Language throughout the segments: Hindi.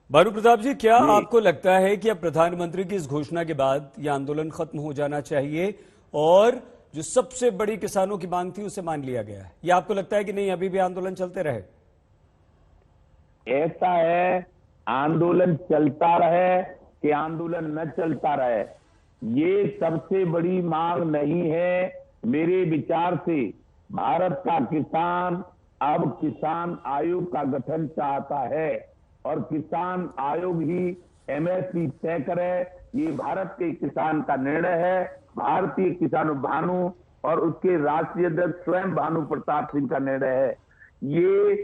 भानु प्रताप जी, क्या जी। आपको लगता है कि अब प्रधानमंत्री की इस घोषणा के बाद यह आंदोलन खत्म हो जाना चाहिए और जो सबसे बड़ी किसानों की मांग थी उसे मान लिया गया है, या आपको लगता है कि नहीं अभी भी आंदोलन चलते रहे? ऐसा है, आंदोलन चलता रहे कि आंदोलन न चलता रहे, ये सबसे बड़ी मांग नहीं है। मेरे विचार से भारत का किसान अब किसान आयोग का गठन चाहता है और किसान आयोग ही एमएसपी तय करे। ये भारत के किसान का निर्णय है। भारतीय किसान भानु और उसके राष्ट्रीय अध्यक्ष स्वयं भानु प्रताप सिंह का निर्णय है। ये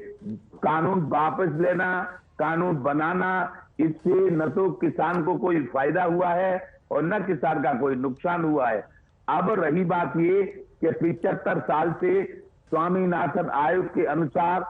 कानून वापस लेना, कानून बनाना, इससे न तो किसान को कोई फायदा हुआ है और न किसान का कोई नुकसान हुआ है। अब रही बात ये कि 75 साल से स्वामीनाथन आयोग के अनुसार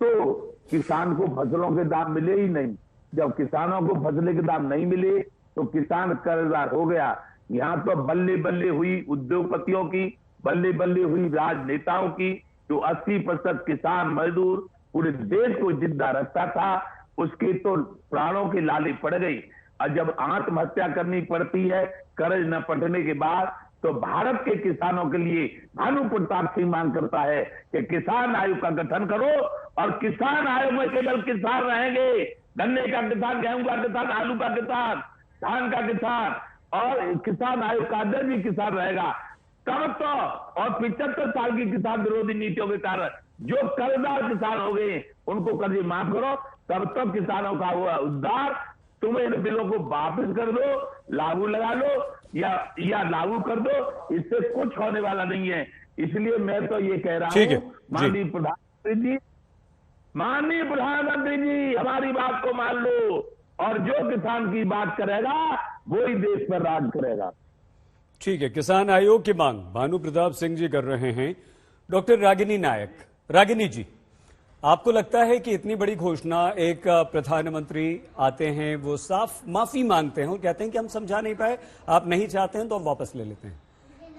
तो किसान को फसलों के दाम मिले ही नहीं। जब किसानों को फसलों के दाम नहीं मिले तो किसान कर्जदार हो गया। यहाँ तो बल्ले बल्ले हुई उद्योगपतियों की, बल्ले बल्ले हुई राजनेताओं की। जो 80% किसान मजदूर पूरे देश को जिंदा रखता था, उसके तो प्राणों की लाली पड़ गई। और जब आत्महत्या करनी पड़ती है कर्ज न पटने के बाद, तो भारत के किसानों के लिए भानु प्रताप सिंह मांग करता है कि किसान आयोग का गठन करो और किसान आयोग में केवल किसान रहेंगे। गन्ने का किसान, गेहूं का किसान, आलू का किसान, धान का किसान, और किसान आयोग का अध्यक्ष भी किसान रहेगा। तब तो, और 75 साल की किसान विरोधी नीतियों के कारण जो कर्जदार किसान हो गए उनको कर्ज माफ करो, तब तक किसानों का हुआ उद्धार। तुम इन बिलों को वापस कर दो, लागू लगा लो या लागू कर दो, इससे कुछ होने वाला नहीं है। इसलिए मैं तो ये कह रहा हूं, माननीय प्रधानमंत्री जी हमारी बात को मान लो और जो किसान की बात करेगा वही देश पर राज करेगा। ठीक है, किसान आयोग की मांग भानु प्रताप सिंह जी कर रहे हैं। डॉक्टर रागिनी नायक, रागिनी जी, आपको लगता है कि इतनी बड़ी घोषणा, एक प्रधानमंत्री आते हैं, वो साफ माफी मांगते हैं और कहते हैं कि हम समझा नहीं पाए, आप नहीं चाहते हैं तो हम वापस ले लेते हैं।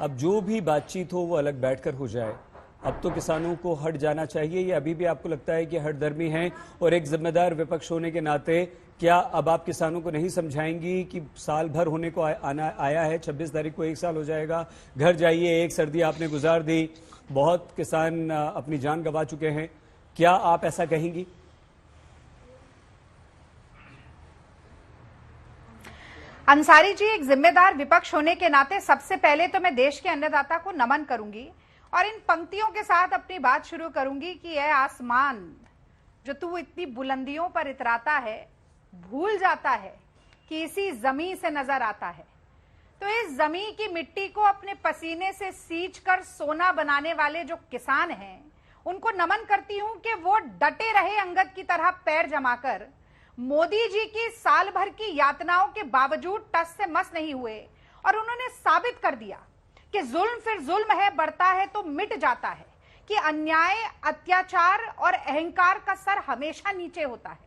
अब जो भी बातचीत हो वो अलग बैठकर हो जाए। अब तो किसानों को हट जाना चाहिए, या अभी भी आपको लगता है कि हठधर्मी हैं? और एक जिम्मेदार विपक्ष होने के नाते क्या अब आप किसानों को नहीं समझाएंगी कि साल भर होने को आया है, 26 तारीख को 1 साल हो जाएगा, घर जाइए, एक सर्दी आपने गुजार दी, बहुत किसान अपनी जान गंवा चुके हैं, क्या आप ऐसा कहेंगी? अंसारी जी, एक जिम्मेदार विपक्ष होने के नाते सबसे पहले तो मैं देश के अन्नदाता को नमन करूंगी और इन पंक्तियों के साथ अपनी बात शुरू करूंगी कि ऐ आसमान जो तू इतनी बुलंदियों पर इतराता है, भूल जाता है कि इसी जमीन से नजर आता है। तो इस जमीन की मिट्टी को अपने पसीने से सींच कर सोना बनाने वाले जो किसान हैं, उनको नमन करती हूं कि वो डटे रहे अंगद की तरह पैर जमाकर। मोदी जी की साल भर की यातनाओं के बावजूद टस से मस नहीं हुए और उन्होंने साबित कर दिया कि जुल्म फिर जुल्म है, बढ़ता है तो मिट जाता है, कि अन्याय, अत्याचार और अहंकार का सर हमेशा नीचे होता है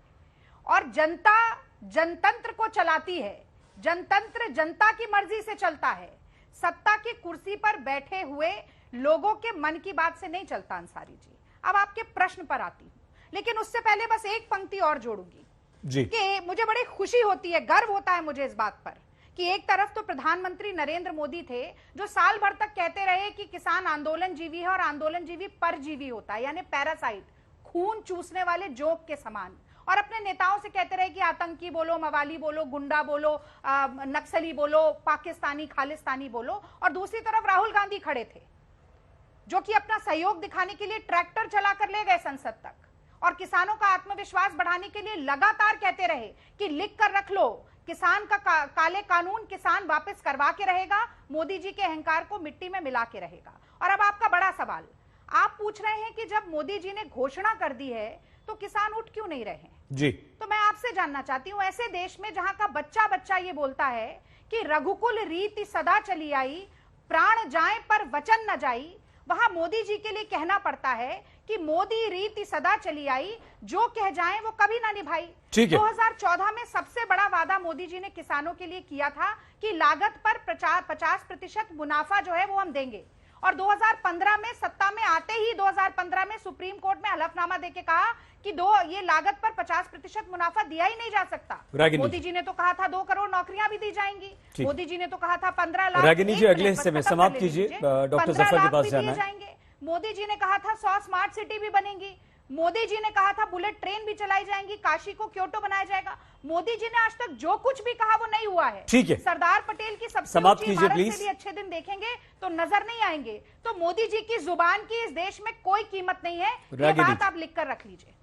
और जनता जनतंत्र को चलाती है। जनतंत्र जनता की मर्जी से चलता है, सत्ता की कुर्सी पर बैठे हुए लोगों के मन की बात से नहीं चलता। अंसारी जी, अब आपके प्रश्न पर आती हूं, लेकिन उससे पहले बस एक पंक्ति और जोड़ूंगी जी। कि मुझे बड़ी खुशी होती है, गर्व होता है मुझे इस बात पर कि एक तरफ तो प्रधानमंत्री नरेंद्र मोदी थे जो साल भर तक कहते रहे कि किसान आंदोलन जीवी है और आंदोलन जीवी परजीवी होता है, यानी पैरासाइट, खून चूसने वाले जोंक के समान, और अपने नेताओं से कहते रहे कि आतंकी बोलो, मवाली बोलो, गुंडा बोलो, नक्सली बोलो, पाकिस्तानी खालिस्तानी बोलो। और दूसरी तरफ राहुल गांधी खड़े थे जो कि अपना सहयोग दिखाने के लिए ट्रैक्टर चलाकर ले गए संसद तक और किसानों का आत्मविश्वास बढ़ाने के लिए लगातार कहते रहे कि लिख कर रख लो, किसान का काले कानून किसान वापस करवा के रहेगा, मोदी जी के अहंकार को मिट्टी में मिला के रहेगा। और अब आपका बड़ा सवाल, आप पूछ रहे हैं कि जब मोदी जी ने घोषणा कर दी है तो किसान उठ क्यों नहीं रहे जी? तो मैं आपसे जानना चाहती हूं, ऐसे देश में जहां का बच्चा बच्चा ये बोलता है कि रघुकुल रीति सदा चली आई, प्राण जाए पर वचन न जाई, वहां मोदी जी के लिए कहना पड़ता है कि मोदी रीति सदा चली आई, जो कह जाए वो कभी ना निभाई। 2014 में सबसे बड़ा वादा मोदी जी ने किसानों के लिए किया था कि लागत पर 50% मुनाफा जो है वो हम देंगे, और 2015 में सत्ता में आते ही 2015 में सुप्रीम कोर्ट में हलफनामा देके कहा कि ये लागत पर 50% मुनाफा दिया ही नहीं जा सकता। रागिनी मोदी जी ने तो कहा था 2 करोड़ नौकरियां भी दी जाएंगी। मोदी जी ने तो कहा था 15 लाख। रागिनी जी, अगले हिस्से में समाप्त कीजिए, डॉक्टर जफर के पास जाना है। मोदी जी ने कहा था 100 स्मार्ट सिटी भी बनेंगी। मोदी जी ने कहा था बुलेट ट्रेन भी चलाई जाएंगी, काशी को क्योटो बनाया जाएगा। मोदी जी ने आज तक जो कुछ भी कहा वो नहीं हुआ है। ठीक है, सरदार पटेल की सबसे समाप्त ऊंची कीजिए इमारत प्लीज। से भी अच्छे दिन देखेंगे तो नजर नहीं आएंगे। तो मोदी जी की जुबान की इस देश में कोई कीमत नहीं है, ये बात आप लिख कर रख लीजिए।